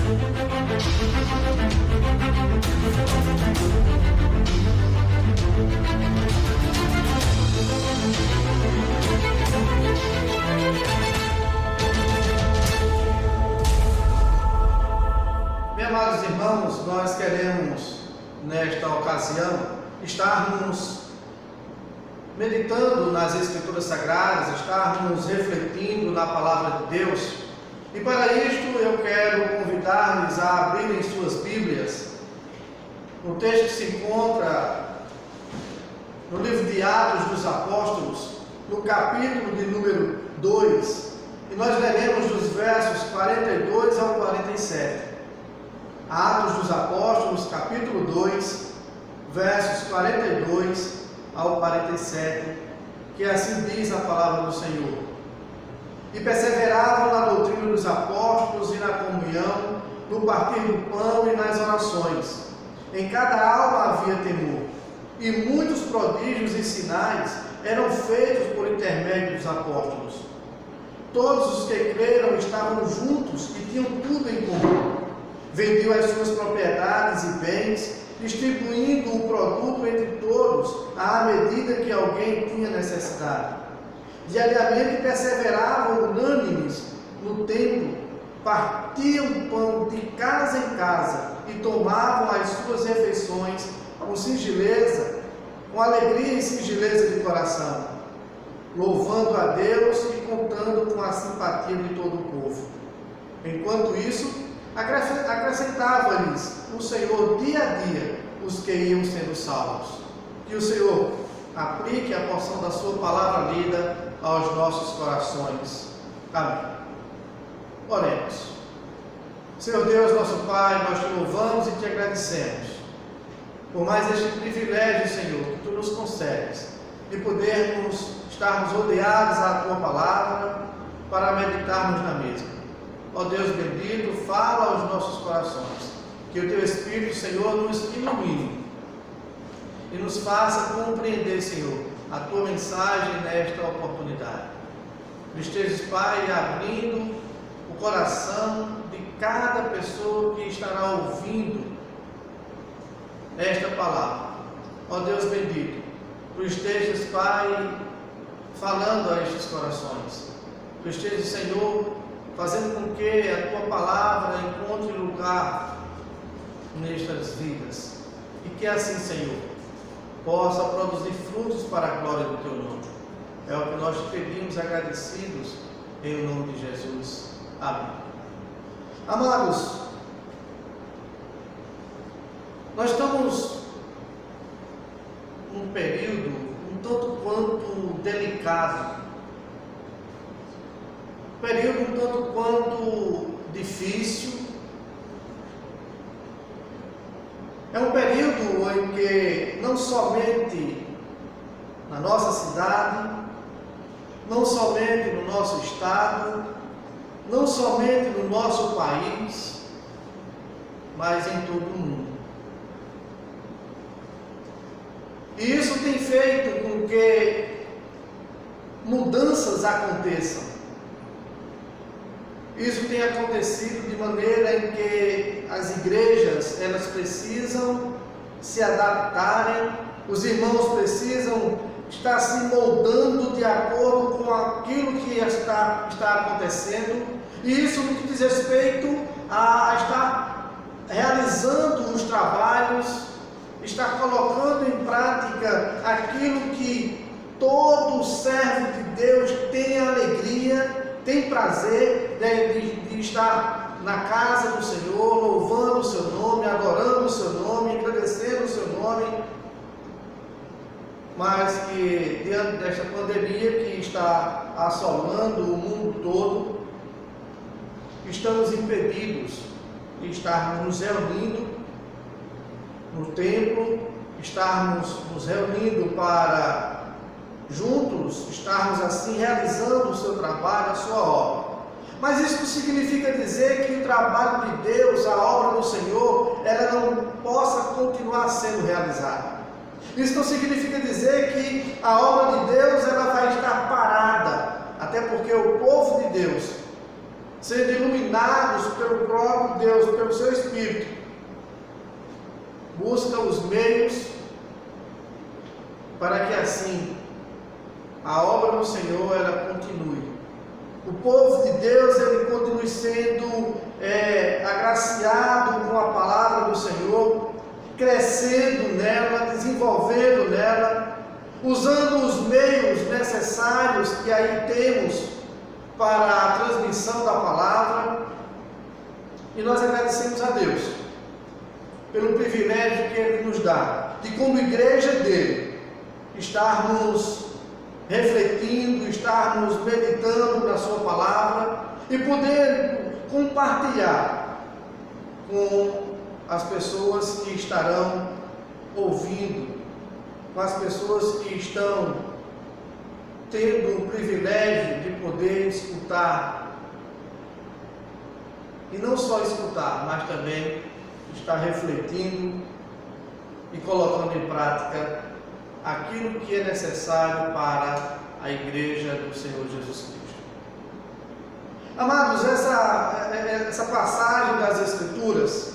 Meus amados irmãos, nós queremos, nesta ocasião, estarmos meditando nas Escrituras Sagradas, estarmos refletindo na Palavra de Deus. E para isto eu quero convidar-lhes a abrirem suas Bíblias. O texto se encontra no livro de Atos dos Apóstolos, no capítulo de número 2, e nós leremos dos versos 42 ao 47. Atos dos Apóstolos, capítulo 2, versos 42 ao 47, que assim diz a palavra do Senhor. E perseveravam na doutrina dos apóstolos e na comunhão, no partir do pão e nas orações. Em cada alma havia temor, e muitos prodígios e sinais eram feitos por intermédio dos apóstolos. Todos os que creram estavam juntos e tinham tudo em comum. Vendiam as suas propriedades e bens, distribuindo o produto entre todos, à medida que alguém tinha necessidade. Diariamente perseveravam unânimes no templo, partiam pão de casa em casa e tomavam as suas refeições com singeleza, com alegria e singeleza de coração, louvando a Deus e contando com a simpatia de todo o povo. Enquanto isso, acrescentava-lhes o Senhor dia a dia os que iam sendo salvos. Que o Senhor aplique a porção da sua palavra lida aos nossos corações. Amém. Oremos. Senhor Deus, nosso Pai, nós te louvamos e te agradecemos por mais este privilégio, Senhor, que tu nos concedes, de podermos estarmos rodeados à tua palavra para meditarmos na mesma. Ó Deus bendito, fala aos nossos corações, que o teu Espírito, Senhor, nos ilumine e nos faça compreender, Senhor, a tua mensagem nesta oportunidade. Estejas, Pai, abrindo o coração de cada pessoa que estará ouvindo esta palavra. Ó Deus bendito, tu estejas, Pai, falando a estes corações. Tu estejas, Senhor, fazendo com que a tua palavra encontre lugar nestas vidas. E que assim, Senhor, possa produzir frutos para a glória do teu nome. É o que nós te pedimos agradecidos em nome de Jesus. Amém. Amados, nós estamos num período um tanto quanto delicado, período um tanto quanto difícil. É um período em que não somente na nossa cidade, não somente no nosso estado, não somente no nosso país, mas em todo o mundo. E isso tem feito com que mudanças aconteçam. Isso tem acontecido de maneira em que as igrejas, elas precisam se adaptarem, os irmãos precisam estar se moldando de acordo com aquilo que está acontecendo, e isso no que diz respeito a estar realizando os trabalhos, estar colocando em prática aquilo que todo servo de Deus tem alegria, tem prazer de estar na casa do Senhor, louvando o seu nome, adorando o seu nome, agradecendo o seu nome. Mas que diante desta pandemia que está assolando o mundo todo, estamos impedidos de estarmos nos reunindo no templo, estarmos nos reunindo para juntos estarmos assim realizando o seu trabalho, a sua obra. Mas isso não significa dizer que o trabalho de Deus, a obra do Senhor, ela não possa continuar sendo realizada. Isso não significa dizer que a obra de Deus ela vai estar parada, até porque o povo de Deus sendo iluminados pelo próprio Deus, pelo seu Espírito, busca os meios para que assim a obra do Senhor ela continue. O povo de Deus ele continue sendo agraciado com a palavra do Senhor, crescendo nela, desenvolvendo nela, usando os meios necessários que aí temos para a transmissão da palavra. E nós agradecemos a Deus pelo privilégio que Ele nos dá de, como igreja dele, estarmos refletindo, estarmos meditando na sua palavra e poder compartilhar com as pessoas que estarão ouvindo, com as pessoas que estão tendo o privilégio de poder escutar, e não só escutar, mas também estar refletindo e colocando em prática aquilo que é necessário para a igreja do Senhor Jesus Cristo. Amados, essa passagem das Escrituras,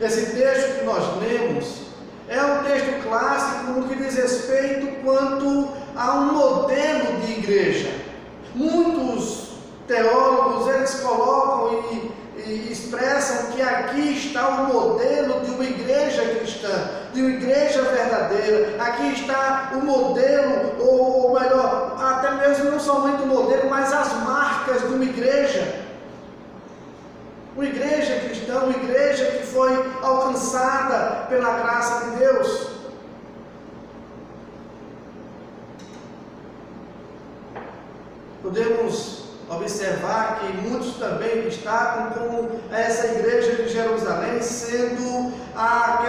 esse texto que nós lemos, é um texto clássico no que diz respeito quanto a um modelo de igreja. Muitos teólogos, eles colocam e expressam que aqui está o modelo de uma igreja cristã, de uma igreja verdadeira. Aqui está o modelo, ou melhor, até mesmo não somente o modelo, mas as marcas de uma igreja. Uma igreja cristã, uma igreja que foi alcançada pela graça de Deus. Podemos observar que muitos também destacam como essa igreja de Jerusalém sendo a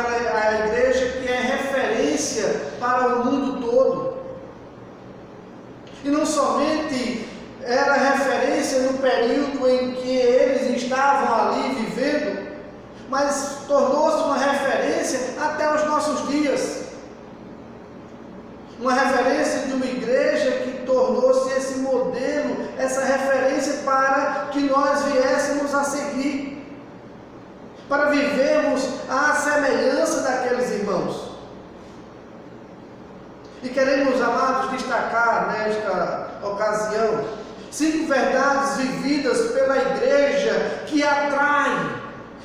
igreja que é referência para o mundo todo. E não somente era referência no período em que eles estavam ali vivendo, mas tornou-se uma referência até os nossos dias. Uma referência de uma igreja que tornou-se esse modelo, essa referência para que nós viéssemos a seguir, para vivermos à semelhança daqueles irmãos. E queremos, amados, destacar nesta ocasião 5 verdades vividas pela igreja que atrai,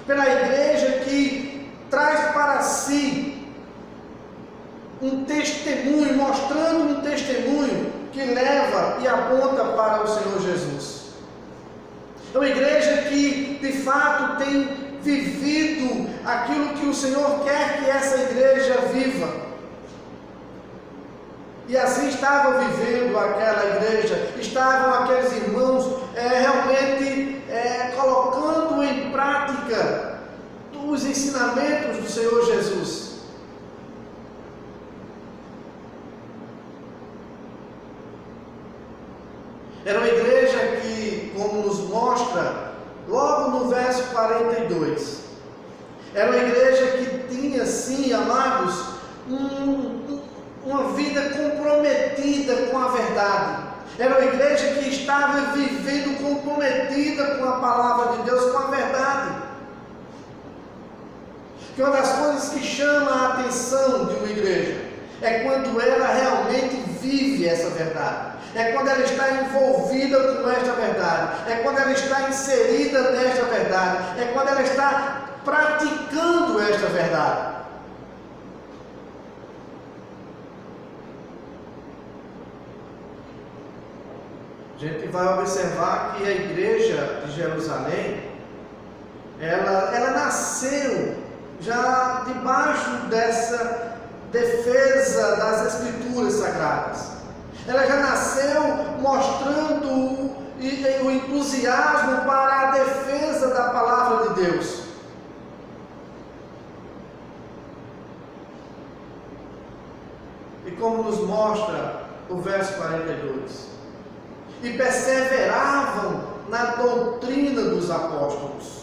pela igreja que traz para si um testemunho, mostrando um testemunho que leva e aponta para o Senhor Jesus. É uma igreja que de fato tem vivido aquilo que o Senhor quer que essa igreja viva. E assim estavam vivendo aquela igreja, estavam aqueles irmãos realmente colocando em prática os ensinamentos do Senhor Jesus. Era uma igreja que, como nos mostra logo no verso 42, era uma igreja que tinha, sim, amados, uma vida comprometida com a verdade. Era uma igreja que estava vivendo comprometida com a palavra de Deus, com a verdade. Que uma das coisas que chama a atenção de uma igreja é quando ela realmente vive essa verdade. É quando ela está envolvida com esta verdade. É quando ela está inserida nesta verdade. É quando ela está praticando esta verdade. A gente vai observar que a igreja de Jerusalém, ela nasceu já debaixo dessa defesa das Escrituras Sagradas. Ela já nasceu mostrando o entusiasmo para a defesa da palavra de Deus. E como nos mostra o verso 42, e perseveravam na doutrina dos apóstolos.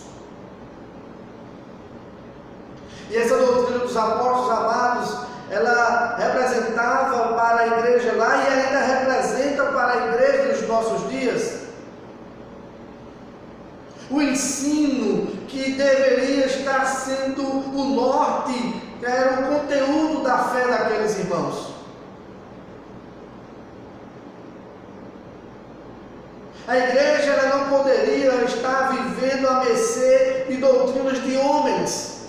E essa doutrina dos apóstolos, amados, ela representava para a igreja lá e ainda representa para a igreja dos nossos dias O ensino que deveria estar sendo o norte, era o conteúdo da fé daqueles irmãos. A igreja ela não poderia estar vivendo à mercê de doutrinas de homens,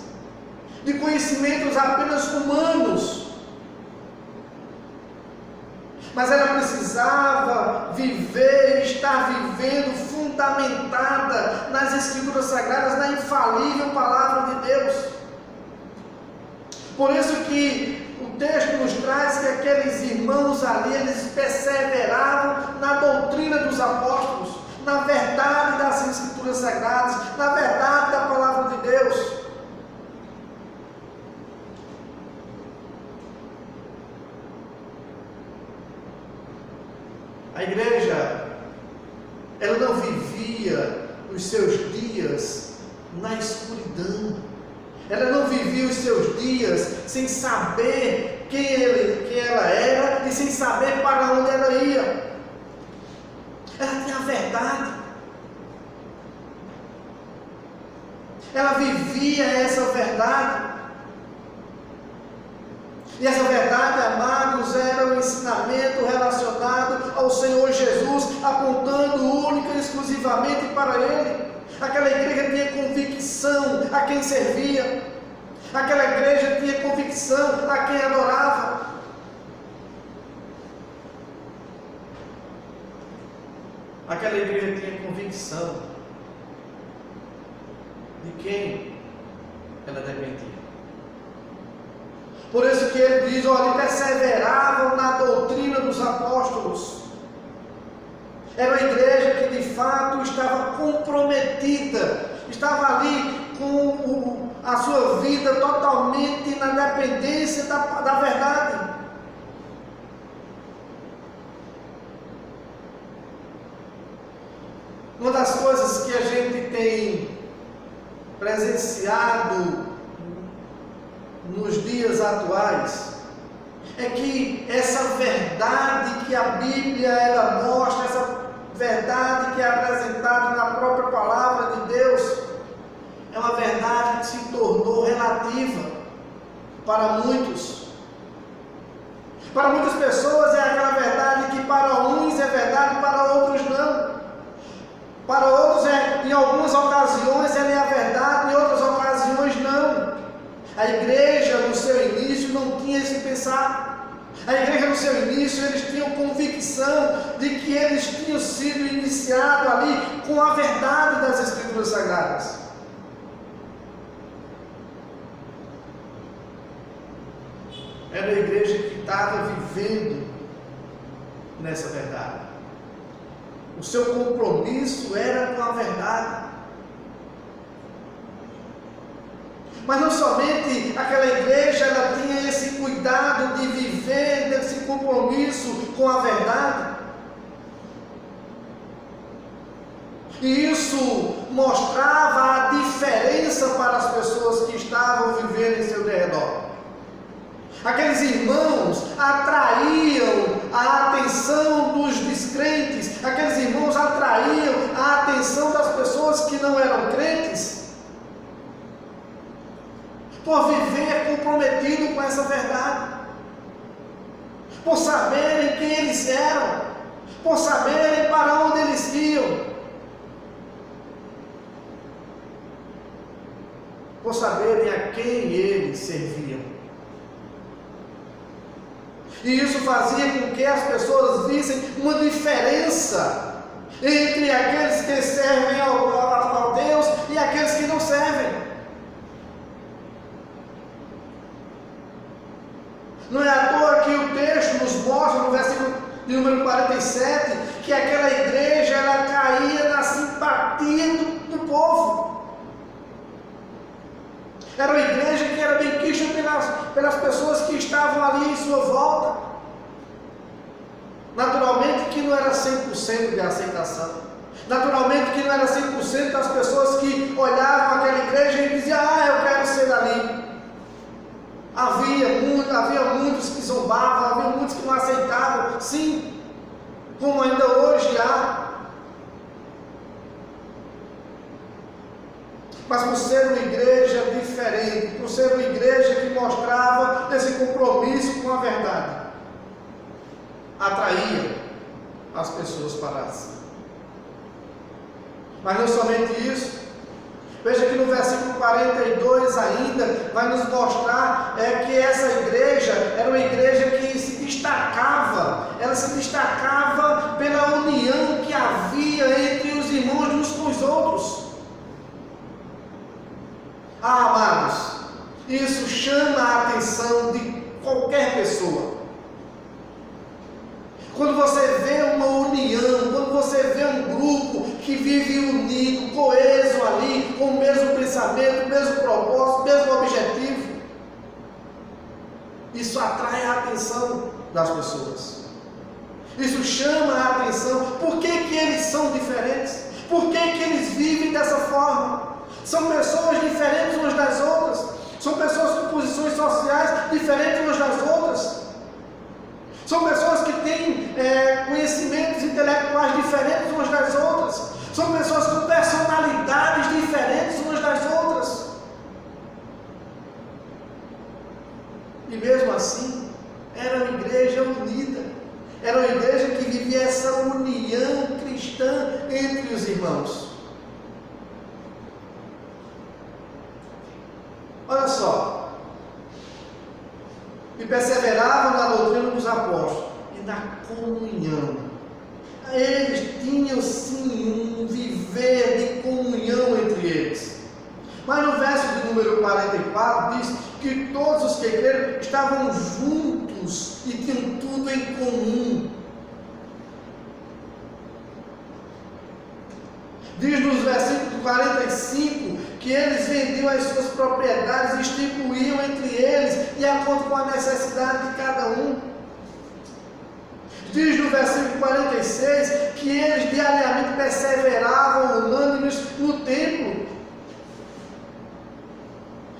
de conhecimentos apenas humanos. Mas ela precisava viver, estar vivendo fundamentada nas Escrituras Sagradas, na infalível Palavra de Deus. Por isso que o texto nos traz que aqueles irmãos ali, eles perseveravam na doutrina dos apóstolos, na verdade das Escrituras Sagradas, na verdade da Palavra de Deus. A igreja, ela não vivia os seus dias na escuridão. Ela não vivia os seus dias sem saber quem ela era e sem saber para onde ela ia. Ela tinha a verdade. Ela vivia essa verdade. E essa verdade, amados, era um ensinamento relacionado ao Senhor Jesus, apontando única e exclusivamente para Ele. Aquela igreja tinha convicção a quem servia. Aquela igreja tinha convicção a quem adorava. Aquela igreja tinha convicção de quem ela dependia. Por isso que ele diz, olha, perseveravam na doutrina dos apóstolos. Era uma igreja que de fato estava comprometida, estava ali com a sua vida totalmente na dependência da verdade. Uma das coisas que a gente tem presenciado nos dias atuais é que essa verdade que a Bíblia ela mostra, essa verdade que é apresentada na própria palavra de Deus, é uma verdade que se tornou relativa para muitos. Para muitas pessoas é aquela verdade que para uns é verdade, para outros não. Para outros em algumas ocasiões ela é a verdade, em outras ocasiões não. A igreja no seu início não tinha esse pensar. A igreja no seu início eles tinham convicção de que eles tinham sido iniciados ali com a verdade das Escrituras Sagradas. Era a igreja que estava vivendo nessa verdade. O seu compromisso era com a verdade. Mas não somente aquela igreja, ela tinha esse cuidado de viver desse compromisso com a verdade. E isso mostrava a diferença para as pessoas que estavam vivendo em seu derredor. Aqueles irmãos atraíam a atenção dos descrentes, aqueles irmãos atraíam a atenção das pessoas que não eram crentes, por viver comprometido com essa verdade, por saberem quem eles eram, por saberem para onde eles iam, por saberem a quem eles serviam. E isso fazia com que as pessoas vissem uma diferença entre aqueles que servem ao Deus e aqueles que não servem. Não é à toa que o texto nos mostra, no versículo de número 47, que aquela igreja ela caía na simpatia do povo. Era uma igreja que era bem quista pelas pessoas que estavam ali em sua volta. Naturalmente que não era 100% de aceitação. Naturalmente que não era 100% das pessoas que olhavam aquela igreja e diziam, eu quero ser dali. Havia muitos que zombavam, havia muitos que não aceitavam, sim, como ainda hoje há. mas por ser uma igreja diferente, por ser uma igreja que mostrava esse compromisso com a verdade, atraía as pessoas para si. Mas não somente isso, veja que no versículo 42 ainda vai nos mostrar que essa igreja era uma igreja que se destacava, ela se destacava pela união que havia entre os irmãos uns com os outros. Amados, isso chama a atenção de qualquer pessoa. Quando você vê uma união, quando você vê um grupo que vive unido, coeso ali, com o mesmo pensamento, o mesmo propósito, o mesmo objetivo, isso atrai a atenção das pessoas. Isso chama a atenção. Por que que eles são diferentes? Por que que eles vivem dessa forma? São pessoas diferentes umas das outras. São pessoas com posições sociais diferentes umas das outras. São pessoas que têm conhecimentos intelectuais diferentes umas das outras. São pessoas com personalidades diferentes umas das outras. E mesmo assim, era uma igreja unida. Era uma igreja que vivia essa união cristã entre os irmãos. Olha só. E perseveravam na doutrina dos apóstolos e na comunhão. Eles tinham sim um viver de comunhão entre eles. Mas no verso de número 44 diz que todos os que creram estavam juntos e tinham tudo em comum. Diz nos versículos 45 que eles vendiam as suas propriedades e distribuíam entre eles, de acordo com a necessidade de cada um. Diz no versículo 46 que eles diariamente perseveravam unânimes no templo,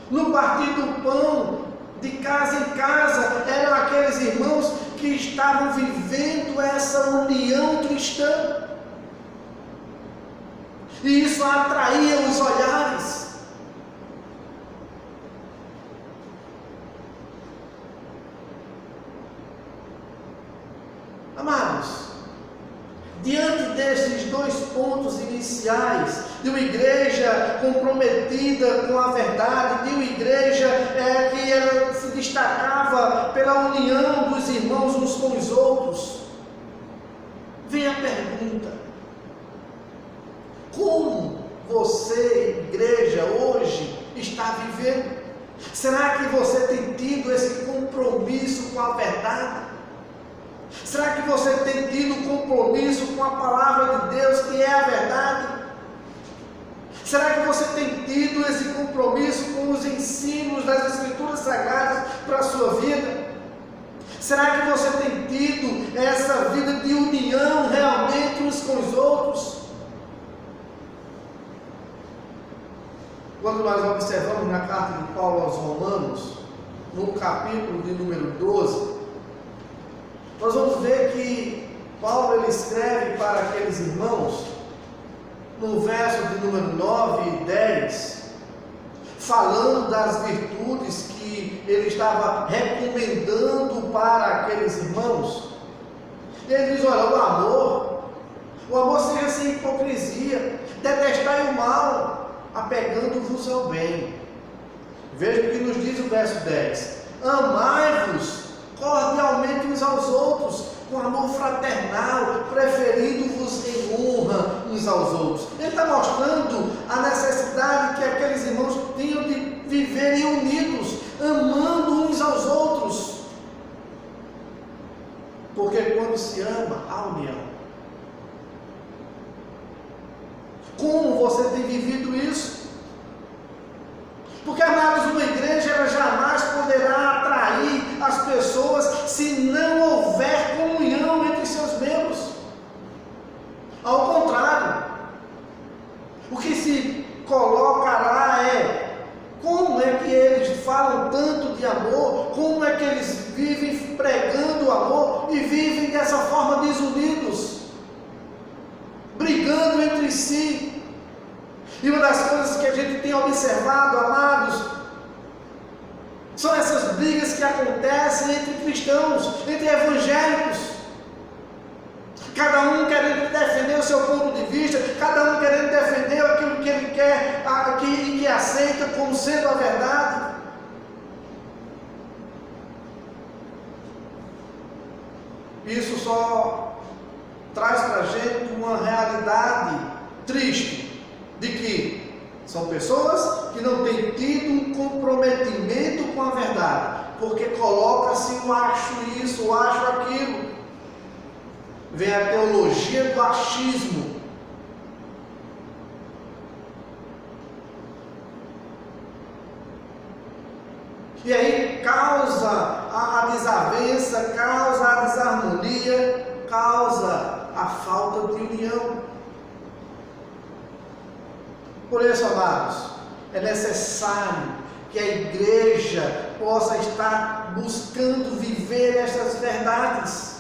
no partir do pão, de casa em casa. Eram aqueles irmãos que estavam vivendo essa união cristã. E isso atraía os olhares. Amados, diante desses dois pontos iniciais, de uma igreja comprometida com a verdade, de uma igreja que ela se destacava pela união dos irmãos uns com os outros, vem a pergunta: como você, igreja, hoje está vivendo? Será que você tem tido esse compromisso com a verdade? Será que você tem tido compromisso com a palavra de Deus, que é a verdade? Será que você tem tido esse compromisso com os ensinos das Escrituras Sagradas para a sua vida? Será que você tem tido essa vida de união realmente uns com os outros? Quando nós observamos na carta de Paulo aos Romanos, no capítulo de número 12, nós vamos ver que Paulo ele escreve para aqueles irmãos, no verso de número 9 e 10, falando das virtudes que ele estava recomendando para aqueles irmãos. Ele diz: olha, o amor seja sem hipocrisia, detestai o mal, apegando-vos ao bem. Veja o que nos diz o verso 10: amai-vos cordialmente uns aos outros, com amor fraternal, preferindo-vos em honra uns aos outros. Ele está mostrando a necessidade que aqueles irmãos tinham de viverem unidos, amando uns aos outros. Porque quando se ama, há união. Como você tem vivido isso? Porque, amados, uma igreja ela jamais poderá atrair as pessoas se não houver comunhão entre seus membros. Ao contrário, o que se coloca lá é: como é que eles falam tanto de amor, como é que eles vivem pregando o amor e vivem dessa forma desunidos, brigando entre si. E uma das coisas que a gente tem observado, amados, são essas brigas que acontecem entre cristãos, entre evangélicos. Cada um querendo defender o seu ponto de vista, cada um querendo defender aquilo que ele quer e que aceita como sendo a verdade. Isso só traz para a gente uma realidade triste, de que são pessoas que não têm tido um comprometimento com a verdade, porque coloca-se o acho isso, o acho aquilo. Vem a teologia do achismo. E aí causa a desavença, causa a desarmonia, causa a falta de união. Por isso, amados, é necessário que a igreja possa estar buscando viver estas verdades.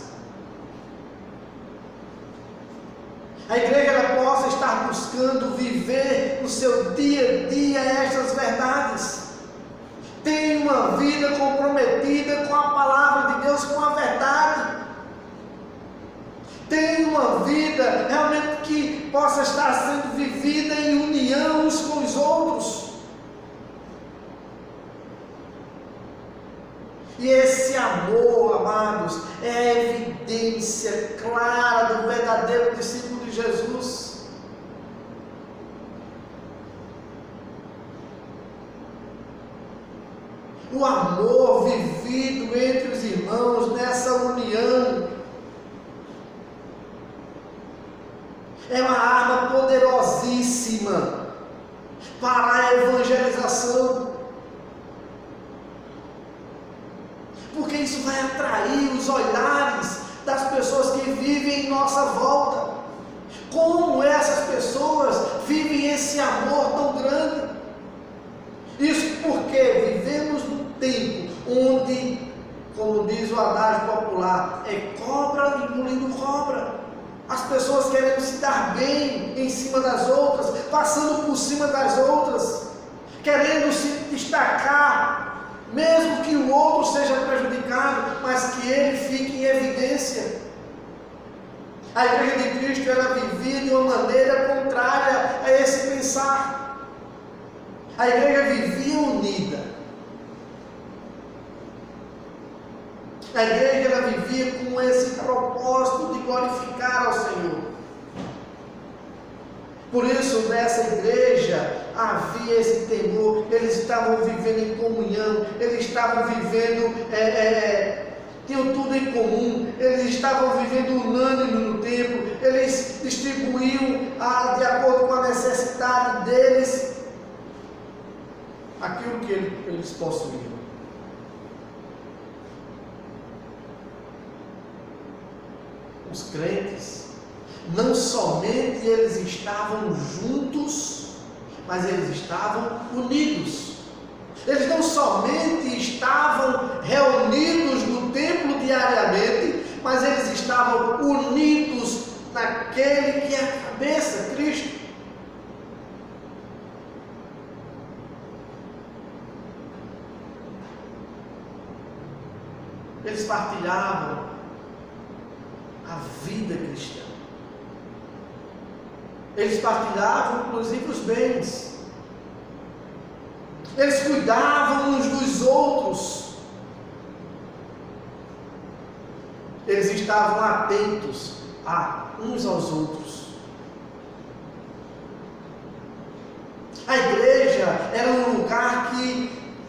A igreja ela possa estar buscando viver no seu dia a dia estas verdades. Tem uma vida comprometida com a palavra de Deus, com a verdade. Tem uma vida realmente que possa estar sendo vivida em união uns com os outros. E esse amor, amados, é a evidência clara do verdadeiro discípulo de Jesus. O amor vivido entre os irmãos nessa união é uma arma poderosíssima para a evangelização, porque isso vai atrair os olhares das pessoas que vivem em nossa volta. Como essas pessoas vivem esse amor tão grande? Isso porque vivemos num tempo onde, como diz o adágio popular, é cobra engolindo cobra. As pessoas querendo se dar bem em cima das outras, passando por cima das outras, querendo se destacar, mesmo que o outro seja prejudicado, mas que ele fique em evidência. A igreja de Cristo ela vivia de uma maneira contrária a esse pensar. A igreja vivia unida. A igreja ela vivia com esse propósito de glorificar ao Senhor. Por isso, nessa igreja havia esse temor. Eles estavam vivendo em comunhão, eles estavam vivendo, tinham tudo em comum, eles estavam vivendo unânime no templo, eles distribuíam de acordo com a necessidade deles aquilo que eles possuíam. Os crentes, não somente eles estavam juntos, mas eles estavam unidos. Eles não somente estavam reunidos no templo diariamente, mas eles estavam unidos naquele que é a cabeça, Cristo. Eles partilhavam a vida cristã. Eles partilhavam inclusive os bens. Eles cuidavam uns dos outros. Eles estavam atentos uns aos outros. A igreja era um lugar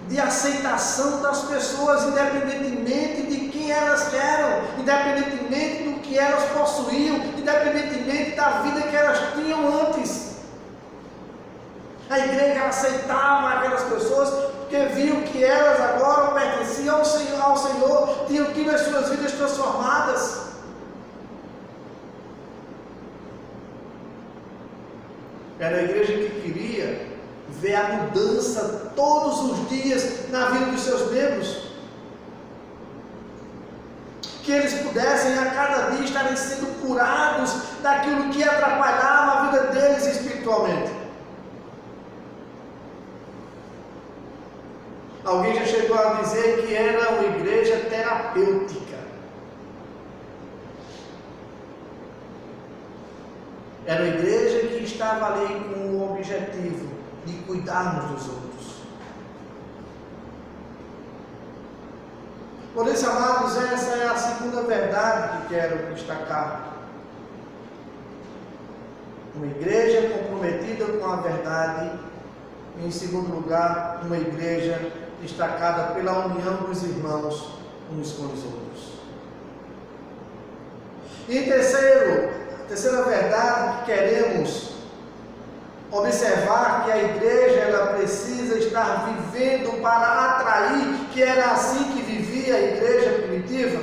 de aceitação das pessoas, independentemente de quem elas eram, independentemente do que elas possuíam, independentemente da vida que elas tinham antes. A igreja aceitava aquelas pessoas porque viam que elas agora pertenciam ao Senhor, tinham tido as suas vidas transformadas. Era a igreja que queria ver a mudança todos os dias na vida dos seus membros, que eles pudessem a cada dia estarem sendo curados daquilo que atrapalhava a vida deles espiritualmente. Alguém já chegou a dizer que era uma igreja terapêutica. Era uma igreja que estava ali com o objetivo de cuidarmos dos outros. Por isso, amados, essa é a segunda verdade que quero destacar. Uma igreja comprometida com a verdade. E, em segundo lugar, uma igreja destacada pela união dos irmãos uns com os outros. E em terceira verdade que queremos observar, que a igreja ela precisa estar vivendo para atrair, que era assim que vivia a igreja primitiva,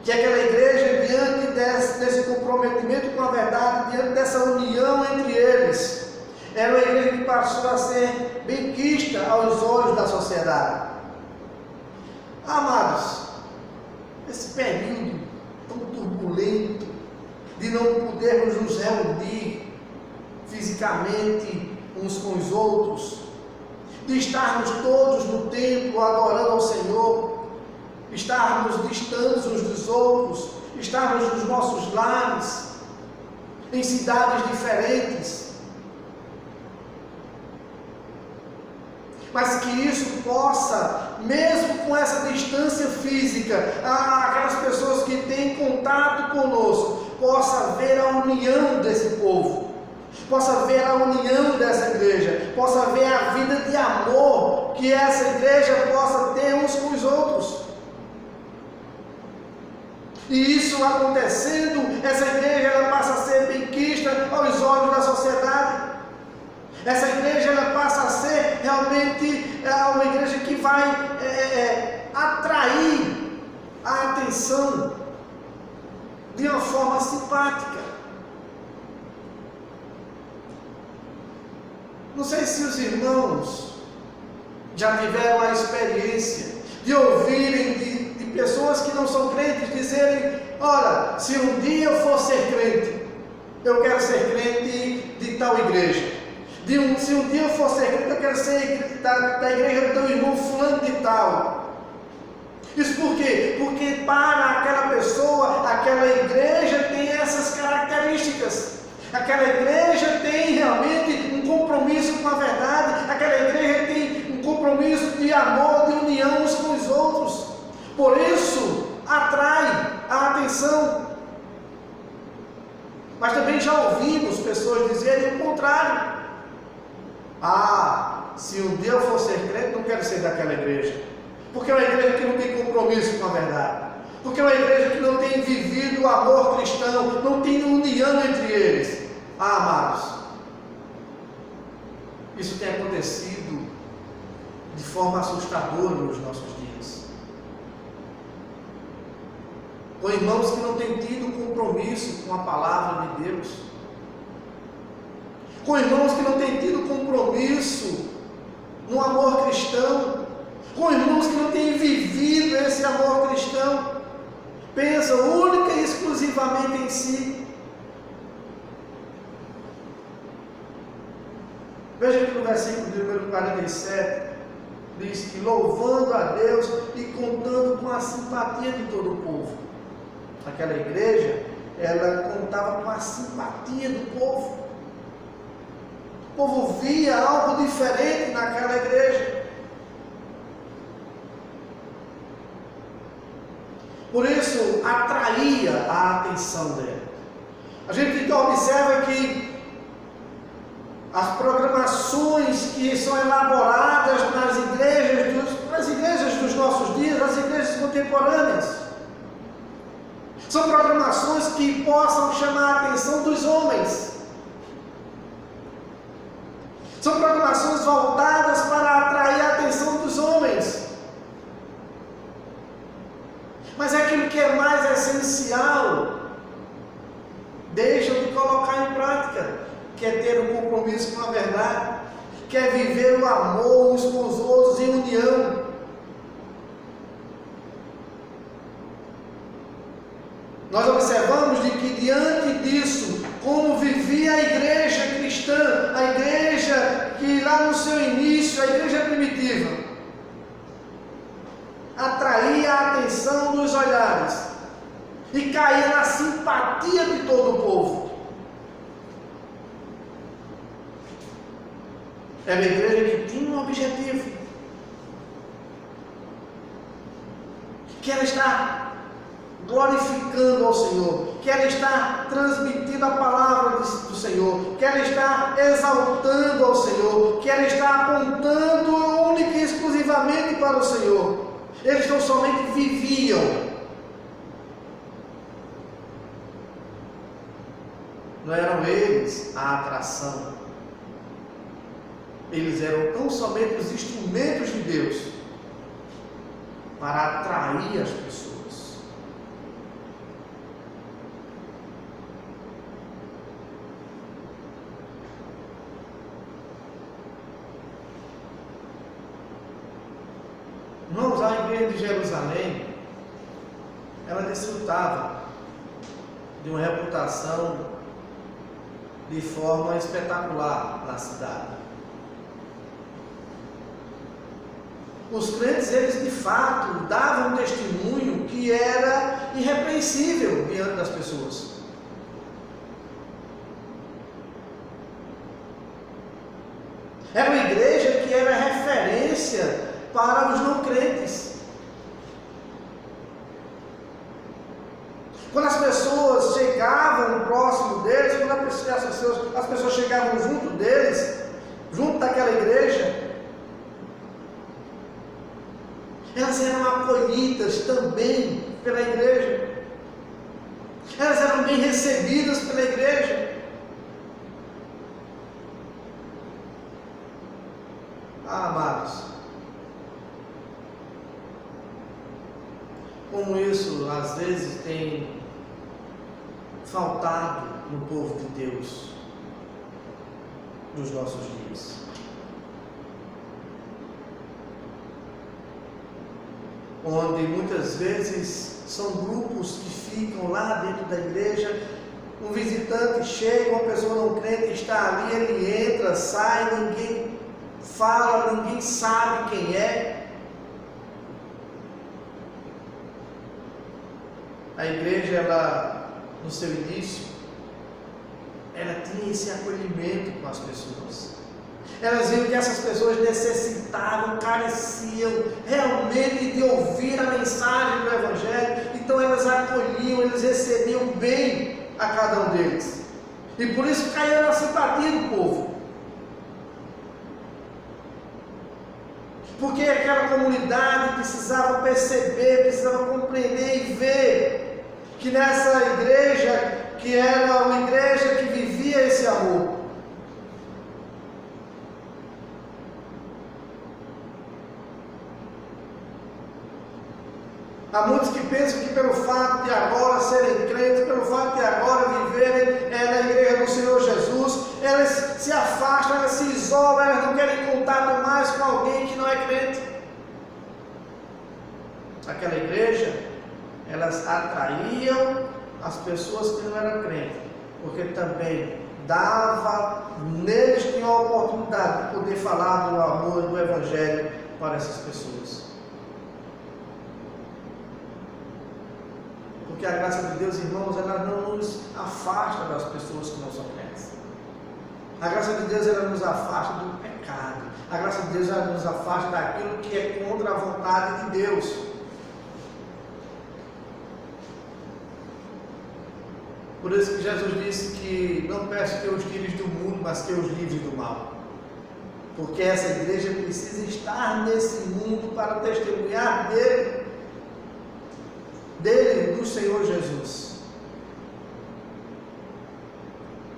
que aquela igreja, diante desse comprometimento com a verdade, diante dessa união entre eles, era uma igreja que passou a ser benquista aos olhos da sociedade. Amados, esse período tão turbulento de não podermos nos reunir fisicamente uns com os outros, de estarmos todos no templo adorando ao Senhor, estarmos distantes uns dos outros, estarmos nos nossos lares, em cidades diferentes, mas que isso possa, mesmo com essa distância física, aquelas pessoas que têm contato conosco, possa ver a união desse povo, possa ver a união dessa igreja, possa ver a vida de amor que essa igreja possa ter uns com os outros. E isso acontecendo, essa igreja ela passa a ser benquista aos olhos da sociedade. Essa igreja ela passa a ser realmente uma igreja que vai atrair a atenção de uma forma simpática. Não sei se os irmãos já tiveram a experiência de ouvirem de pessoas que não são crentes dizerem: olha, se um dia eu for ser crente, eu quero ser crente de tal igreja. Se um dia eu for ser crente, eu quero ser da igreja do teu irmão fulano de tal. Isso por quê? Porque para aquela pessoa, aquela igreja tem essas características. Aquela igreja tem realmente um compromisso com a verdade. Aquela igreja tem um compromisso de amor, de união uns com os outros. Por isso, atrai a atenção. Mas também já ouvimos pessoas dizerem o contrário. Se um dia eu for ser crente, não quero ser daquela igreja. Porque é uma igreja que não tem compromisso com a verdade. Porque é uma igreja que não tem vivido o amor cristão, não tem união entre eles. Amados, isso tem acontecido de forma assustadora nos nossos dias. Com irmãos que não têm tido compromisso com a palavra de Deus. Com irmãos que não têm tido compromisso no amor cristão. Com irmãos que não têm vivido esse amor cristão. Pensam única e exclusivamente em si. Veja que no versículo de número 47, diz que louvando a Deus e contando com a simpatia de todo o povo. Aquela igreja, ela contava com a simpatia do povo. O povo via algo diferente naquela igreja. Por isso, atraía a atenção dela. A gente então observa que as programações que são elaboradas nas igrejas dos nossos dias, nas igrejas contemporâneas, são programações que possam chamar a atenção dos homens. São programações voltadas para atrair a atenção dos homens. Mas aquilo que é mais essencial, deixam de colocar em prática, que é ter um compromisso com a verdade, que é viver o amor uns com os outros em união. Nós observamos de que diante disso, como vivia a igreja cristã, a igreja que lá no início, a igreja primitiva atraía a atenção dos olhares e caía na simpatia de todo o povo. Era a igreja que tinha um objetivo, que era estar glorificando ao Senhor, que era estar transmitindo a palavra do Senhor, que era estar exaltando ao Senhor, que era estar apontando única e exclusivamente para o Senhor. Eles não somente viviam, não eram eles a atração, eles eram tão somente os instrumentos de Deus para atrair as pessoas. Irmãos, a igreja de Jerusalém, ela desfrutava de uma reputação de forma espetacular na cidade. Os crentes, eles de fato davam um testemunho que era irrepreensível diante das pessoas. Era uma igreja que era referência para os não crentes. Quando as pessoas chegavam próximo deles, quando as pessoas chegavam junto deles, junto daquela igreja, elas eram acolhidas também pela igreja, elas eram bem recebidas pela igreja. Amados, como isso às vezes tem faltado no povo de Deus nos nossos dias. Onde muitas vezes são grupos que ficam lá dentro da igreja, um visitante chega, uma pessoa não crente está ali, ele entra, sai, ninguém fala, ninguém sabe quem é. A igreja, ela, no seu início, ela tinha esse acolhimento com as pessoas. Elas viam que essas pessoas necessitavam, careciam realmente de ouvir a mensagem do Evangelho. Então elas acolhiam, eles recebiam bem a cada um deles. E por isso caía na simpatia do povo. Porque aquela comunidade precisava perceber, precisava compreender e ver que nessa igreja, que era uma igreja que vivia esse amor. Há muitos que pensam que pelo fato de agora serem crentes, pelo fato de agora viverem na igreja do Senhor Jesus, elas se afastam, elas se isolam, elas não querem contato mais com alguém que não é crente. Aquela igreja, elas atraíam as pessoas que não eram crentes, porque também dava, neles tinham a oportunidade de poder falar do amor e do Evangelho para essas pessoas. Porque a graça de Deus, irmãos, ela não nos afasta das pessoas que não são crentes. A graça de Deus, ela nos afasta do pecado. A graça de Deus, ela nos afasta daquilo que é contra a vontade de Deus. Por isso que Jesus disse que não peço que eu os tires do mundo, mas que eu os livre do mal. Porque essa igreja precisa estar nesse mundo para testemunhar dele, do Senhor Jesus.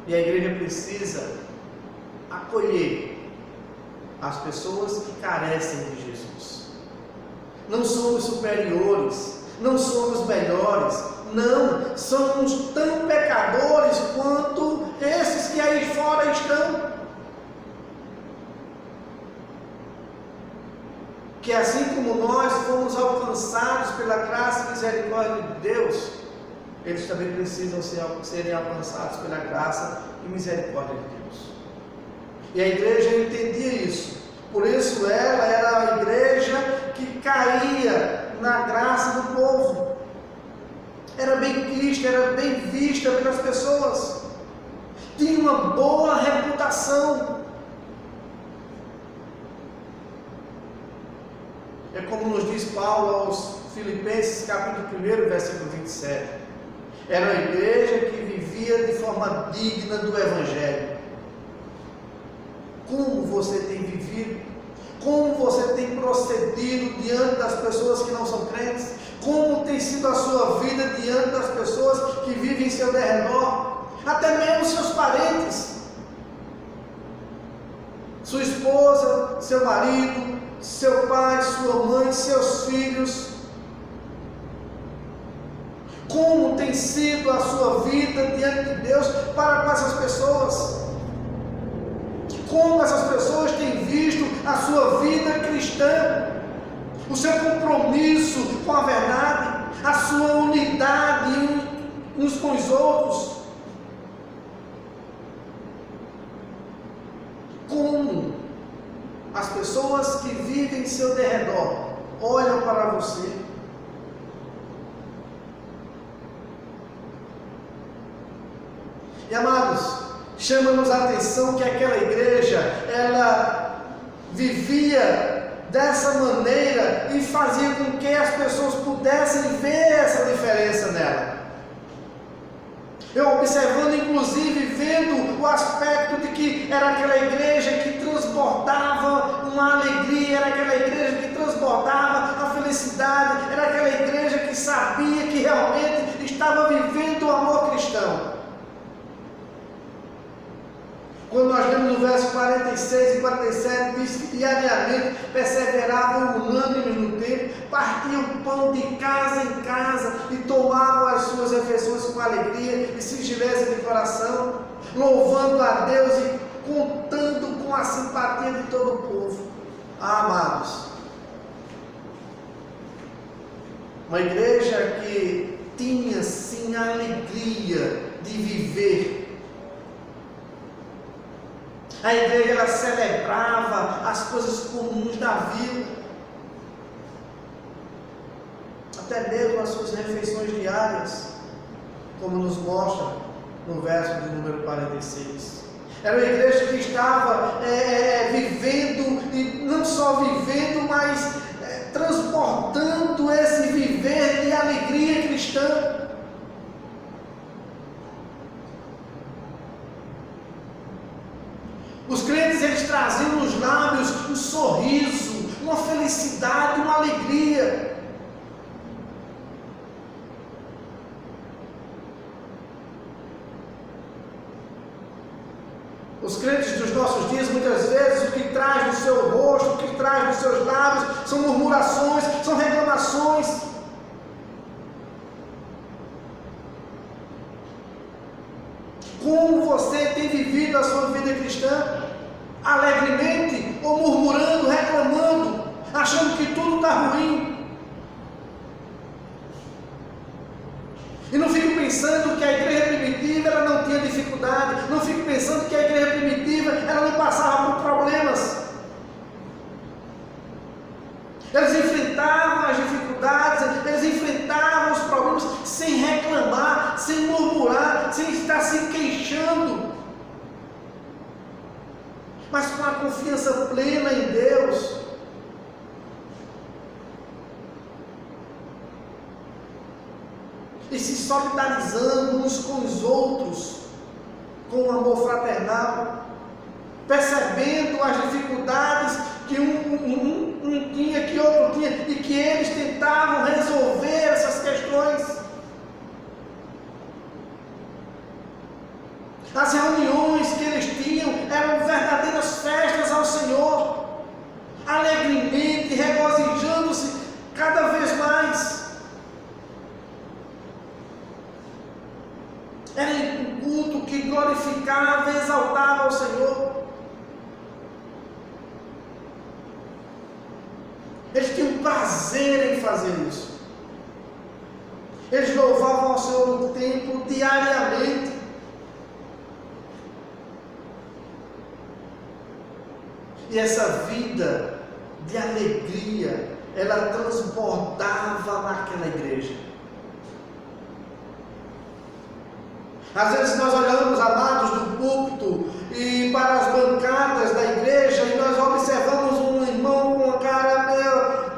E a igreja precisa acolher as pessoas que carecem de Jesus. Não somos superiores, não somos melhores, não, somos tão pecadores quanto esses que aí fora estão. Que assim como nós fomos alcançados pela graça e misericórdia de Deus, eles também precisam serem alcançados pela graça e misericórdia de Deus. E a igreja entendia isso, Por isso ela era a igreja que caía na graça do povo. Era bem vista, era bem vista pelas pessoas. Tinha uma boa reputação. É como nos diz Paulo aos Filipenses, capítulo 1, versículo 27. Era uma igreja que vivia de forma digna do Evangelho. Como você tem vivido? Como você tem procedido diante das pessoas que não são crentes? Como tem sido a sua vida diante das pessoas que vivem em seu derredor? Até mesmo seus parentes. Sua esposa, seu marido, seu pai, sua mãe, seus filhos. Como tem sido a sua vida diante de Deus para com essas pessoas? Como essas pessoas têm visto a sua vida cristã, o seu compromisso com a verdade, a sua unidade uns com os outros? Como as pessoas que vivem em seu derredor olham para você? E amados, chama-nos a atenção que aquela igreja, ela vivia dessa maneira e fazia com que as pessoas pudessem ver essa diferença nela. Eu observando, inclusive, vendo o aspecto de que era aquela igreja que transbordava uma alegria, era aquela igreja que transbordava a felicidade, era aquela igreja que sabia que realmente estava vivendo o amor cristão. Quando nós vemos no verso 46 e 47, diz que diariamente perseveravam unânimes no templo, partiam pão de casa em casa e tomavam as suas refeições com alegria e singeleza de coração, louvando a Deus e contando com a simpatia de todo o povo. Amados, uma igreja que tinha sim a alegria de viver. A igreja, ela celebrava as coisas comuns da vida, até mesmo as suas refeições diárias, como nos mostra no verso de número 46. Era uma igreja que estava vivendo, e não só vivendo, mas transportando esse viver de alegria cristã. Os crentes, eles traziam nos lábios um sorriso, uma felicidade, uma alegria. Os crentes dos nossos dias, muitas vezes, o que traz no seu rosto, o que traz nos seus lábios, são murmurações, são reclamações. Como você tem vivido a sua vida cristã? Alegremente ou murmurando, reclamando, achando que tudo está ruim? E não fico pensando que a igreja primitiva ela não tinha dificuldade, não fico pensando que a igreja primitiva ela não passava por problemas. Eles enfrentavam as dificuldades, eles enfrentavam os problemas sem reclamar, sem murmurar, sem estar se queixando, mas com a confiança plena em Deus. E se solidarizando uns com os outros, com um amor fraternal, percebendo as dificuldades que um tinha, que outro tinha, e que eles tentavam resolver essas questões. As reuniões que eles tinham eram verdadeiras festas ao Senhor, alegremente, regozijando-se cada vez mais. Era um culto que glorificava e exaltava ao Senhor. Eles tinham prazer em fazer isso. Eles louvavam ao Senhor no templo diariamente. E essa vida de alegria, ela transbordava naquela igreja. Às vezes nós olhamos, amados, do púlpito e para as bancadas da igreja e nós observamos um irmão com uma cara meio,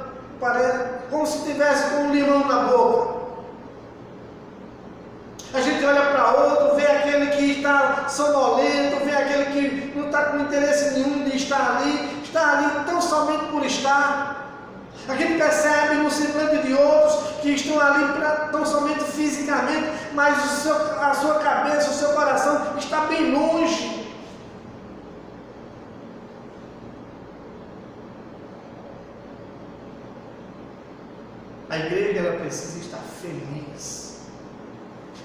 como se tivesse com um limão na boca. A gente olha para outro, vê aquele que está sonolento, vê aquele que não está com interesse nenhum de estar ali tão somente por estar. A gente percebe no semblante de outros que estão ali tão somente fisicamente, mas a sua cabeça, o seu coração está bem longe. A igreja, ela precisa estar feliz.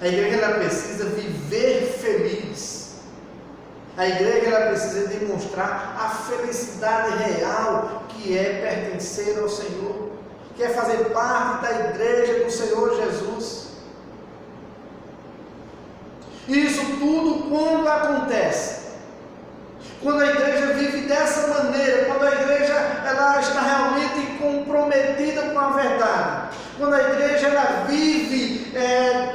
A igreja, ela precisa viver feliz. A igreja, ela precisa demonstrar a felicidade real que é pertencer ao Senhor, que é fazer parte da igreja do Senhor Jesus. E isso tudo quando acontece? Quando a igreja vive dessa maneira, quando a igreja ela está realmente comprometida com a verdade, quando a igreja ela vive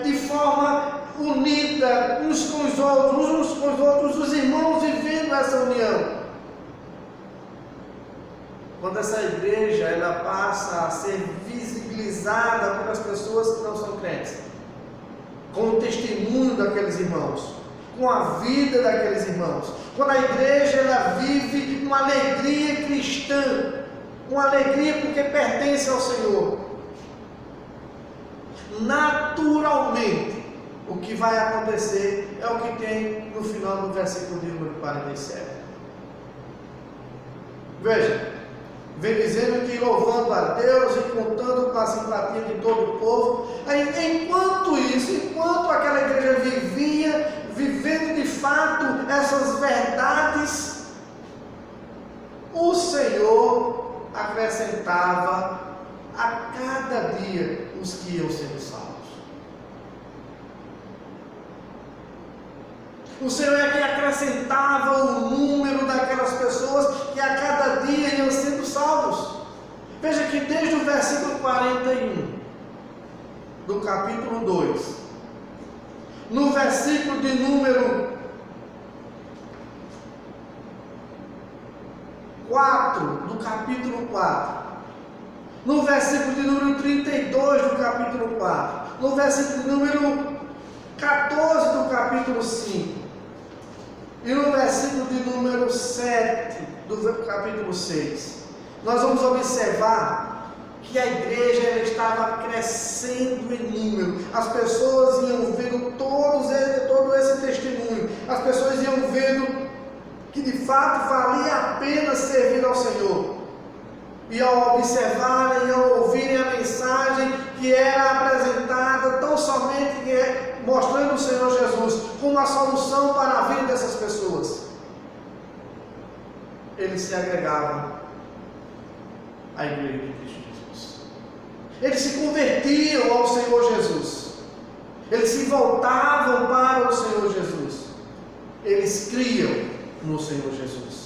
de forma unida uns com os outros, os irmãos vivendo essa união. Quando essa igreja ela passa a ser visibilizada pelas pessoas que não são crentes, com o testemunho daqueles irmãos, com a vida daqueles irmãos. Quando a igreja ela vive uma alegria cristã, uma alegria porque pertence ao Senhor, naturalmente o que vai acontecer é o que tem no final do versículo de número 47. Veja, vem dizendo que louvando a Deus e contando com a simpatia de todo o povo. Enquanto aquela igreja vivia, vivendo de fato essas verdades, o Senhor acrescentava a cada dia os que iam sendo salvos. O Senhor é que acrescentava o número daquelas pessoas que a cada dia iam sendo salvos. Veja que desde o versículo 41 do capítulo 2, no versículo de número 4 do capítulo 4, no versículo de número 32 do capítulo 4, no versículo de número 14 do capítulo 5, e no versículo de número 7 do capítulo 6, nós vamos observar que a igreja ela estava crescendo em número. As pessoas iam vendo todo esse testemunho. As pessoas iam vendo que de fato valia a pena servir ao Senhor. E ao observarem, ao ouvirem a mensagem que era apresentada tão somente mostrando o Senhor Jesus como a solução para a vida dessas pessoas, eles se agregavam à igreja de Cristo Jesus. Eles se convertiam ao Senhor Jesus. Eles se voltavam para o Senhor Jesus. Eles criam no Senhor Jesus.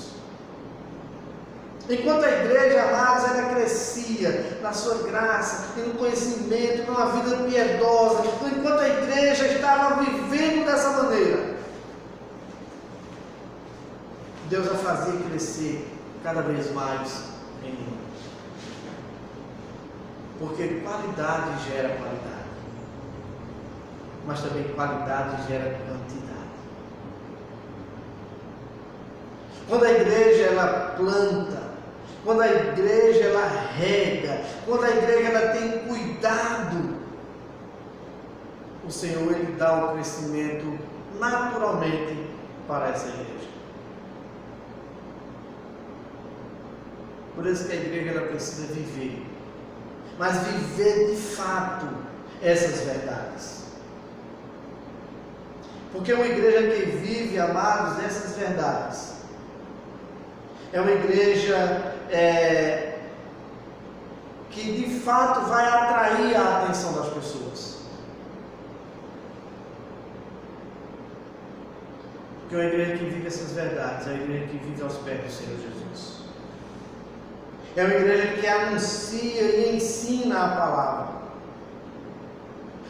Enquanto a igreja, amados, ela crescia na sua graça, no conhecimento, numa vida piedosa, enquanto a igreja estava vivendo dessa maneira, Deus a fazia crescer cada vez mais em número. Porque qualidade gera qualidade, mas também qualidade gera quantidade. Quando a igreja ela planta, quando a igreja ela rega, quando a igreja ela tem cuidado, o Senhor ele dá o crescimento naturalmente para essa igreja. Por isso que a igreja ela precisa viver, mas viver de fato essas verdades. Porque uma igreja que vive, amados, essas verdades, é uma igreja que de fato vai atrair a atenção das pessoas. Porque é uma igreja que vive essas verdades, é uma igreja que vive aos pés do Senhor Jesus. É uma igreja que anuncia e ensina a palavra,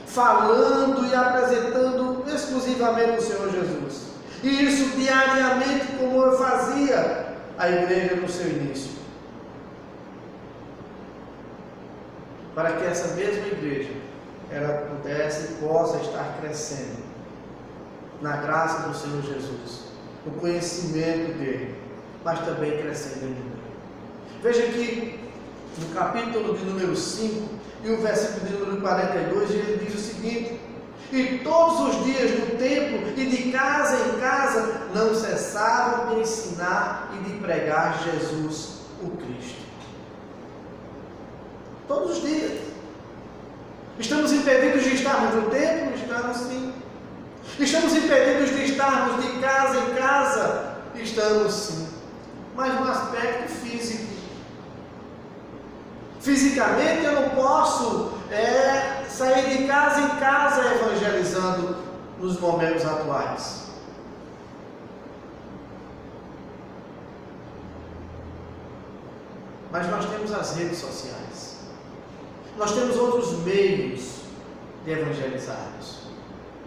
falando e apresentando exclusivamente o Senhor Jesus. E isso diariamente, como eu fazia a igreja no seu início. Para que essa mesma igreja, ela pudesse e possa estar crescendo na graça do Senhor Jesus, no conhecimento dele, mas também crescendo em número. Veja que no capítulo de número 5 e o versículo de número 42, ele diz o seguinte: e todos os dias no templo e de casa em casa não cessavam de ensinar e de pregar Jesus o Cristo. Todos os dias. Estamos impedidos de estarmos no templo? Estamos sim. Estamos impedidos de estarmos de casa em casa? Estamos sim. Mas no aspecto físico. Fisicamente eu não posso sair de casa em casa evangelizando nos momentos atuais. Mas nós temos as redes sociais. Nós temos outros meios de evangelizarmos.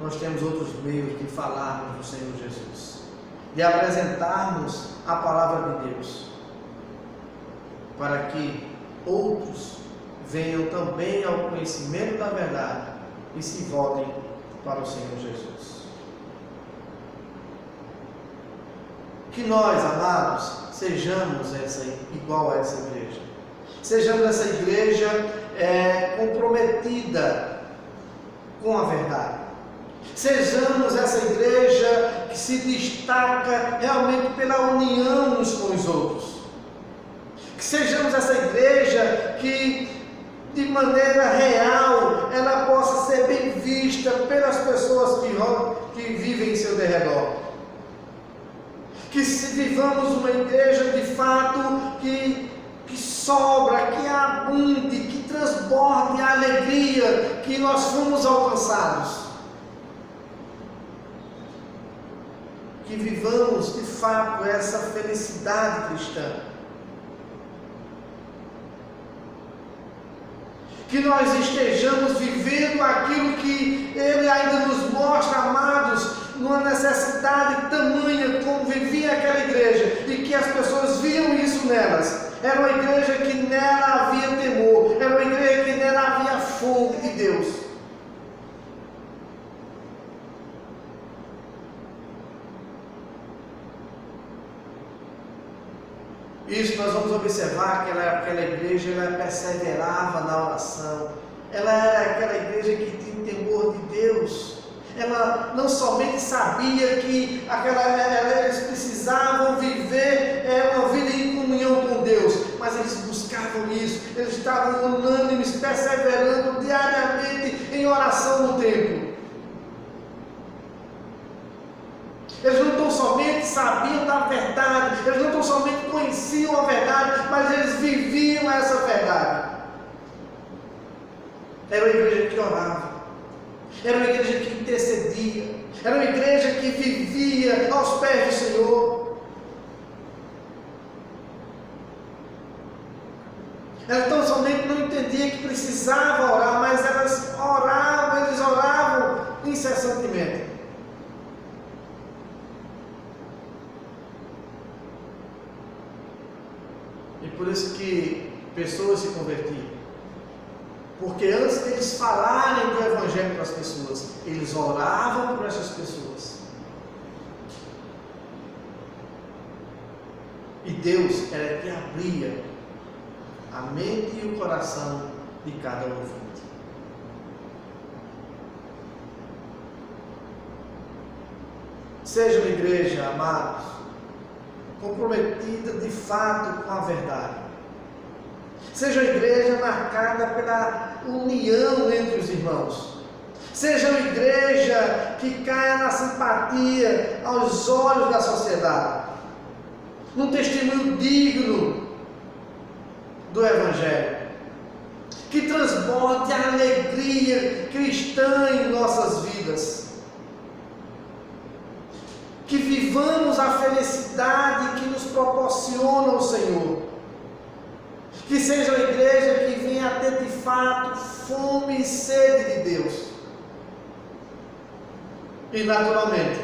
Nós temos outros meios de falarmos do Senhor Jesus, de apresentarmos a palavra de Deus, para que outros venham também ao conhecimento da verdade e se voltem para o Senhor Jesus. Que nós, amados, sejamos igual a essa igreja. Sejamos essa igreja comprometida com a verdade. Sejamos essa igreja que se destaca realmente pela união uns com os outros. Que sejamos essa igreja que, de maneira real, ela possa ser bem vista pelas pessoas que vivem em seu derredor. Que vivamos uma igreja de fato que sobra, que abunde, que transborde a alegria que nós fomos alcançados. Que vivamos de fato essa felicidade cristã. Que nós estejamos vivendo aquilo que Ele ainda nos mostra, amados, numa necessidade tamanha como vivia aquela igreja, e que as pessoas viam isso nelas. Era uma igreja que nela havia temor, era uma igreja que nela havia fome de Deus. Isso nós vamos observar que aquela igreja, ela perseverava na oração. Ela era aquela igreja que tinha temor de Deus. Ela não somente sabia que eles precisavam viver uma vida em comunhão com Deus, mas eles buscavam isso. Eles estavam unânimes, perseverando diariamente em oração no templo. Eles não tão somente sabiam da verdade, eles não tão somente conheciam a verdade, mas eles viviam essa verdade. Era uma igreja que orava, era uma igreja que intercedia, era uma igreja que vivia aos pés do Senhor. Elas tão somente não entendiam que precisava orar, mas eles oravam incessantemente. E por isso que pessoas se convertiam. Porque antes de eles falarem do Evangelho para as pessoas, eles oravam por essas pessoas. E Deus era que abria a mente e o coração de cada ouvinte. Seja uma igreja, amados, comprometida de fato com a verdade. Seja uma igreja marcada pela união entre os irmãos. Seja uma igreja que caia na simpatia aos olhos da sociedade. Num testemunho digno do Evangelho. Que transborde a alegria cristã em nossas vidas. Que vivamos a felicidade que nos proporciona o Senhor. Que seja uma igreja que venha a ter de fato fome e sede de Deus. E naturalmente,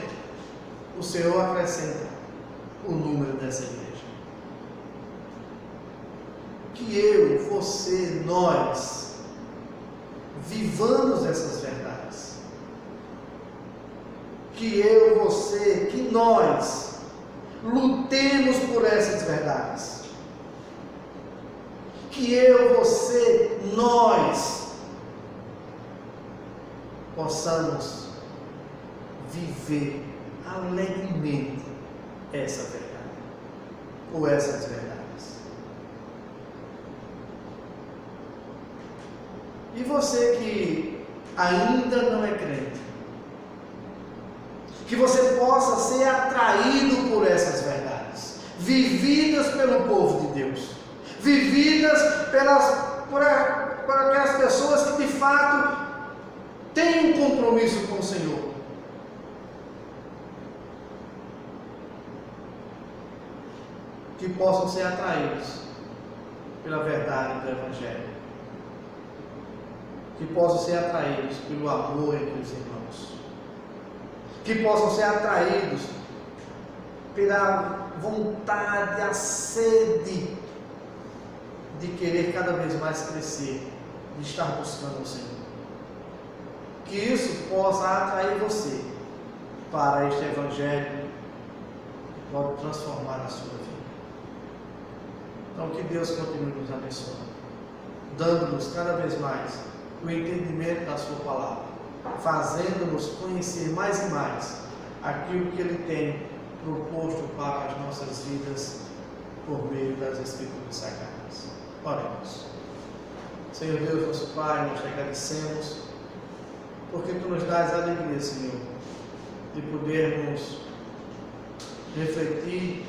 o Senhor acrescenta o número dessa igreja. Que eu, você, nós vivamos essas verdades. Que eu, você, que nós lutemos por essas verdades. Que eu, você, nós possamos viver alegremente essa verdade, ou essas verdades. E você que ainda não é crente, que você possa ser atraído por essas verdades, vividas pelo povo de Deus, vividas por aquelas pessoas que de fato têm um compromisso com o Senhor. Que possam ser atraídos pela verdade do Evangelho. Que possam ser atraídos pelo amor entre os irmãos. Que possam ser atraídos pela vontade, a sede de querer cada vez mais crescer, de estar buscando o Senhor. Que isso possa atrair você para este Evangelho que pode transformar a sua vida. Então que Deus continue nos abençoando, dando-nos cada vez mais o entendimento da sua palavra, fazendo-nos conhecer mais e mais aquilo que Ele tem proposto para as nossas vidas por meio das Escrituras Sagradas. Oremos. Senhor Deus, nosso Pai, nós te agradecemos porque Tu nos dás a alegria, Senhor, de podermos refletir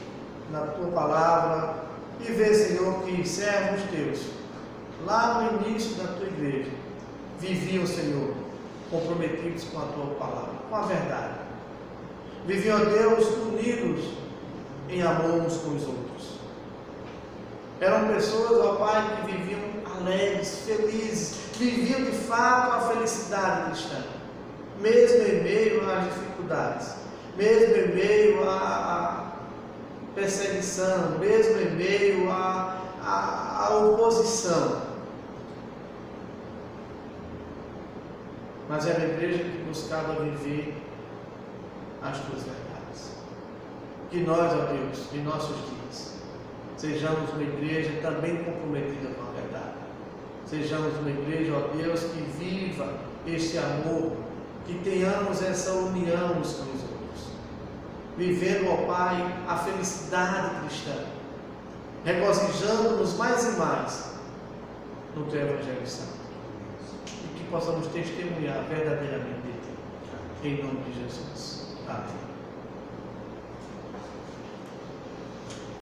na Tua palavra e ver, Senhor, que servos Teus, lá no início da Tua igreja, viviam, Senhor, comprometidos com a Tua palavra, com a verdade. Viviam, Deus, unidos em amor uns com os outros. Eram pessoas, ó Pai, que viviam alegres, felizes, viviam de fato a felicidade cristã, mesmo em meio às dificuldades, mesmo em meio à perseguição, mesmo em meio à oposição. Mas era a igreja que buscava viver as Tuas verdades. Que nós, ó Deus, em nossos dias, sejamos uma igreja também comprometida com a verdade. Sejamos uma igreja, ó Deus, que viva este amor, que tenhamos essa união uns com os outros. Vivendo, ó Pai, a felicidade cristã, regozijando-nos mais e mais no Teu Evangelho Santo. E que possamos testemunhar verdadeiramente de Ti. Em nome de Jesus. Amém.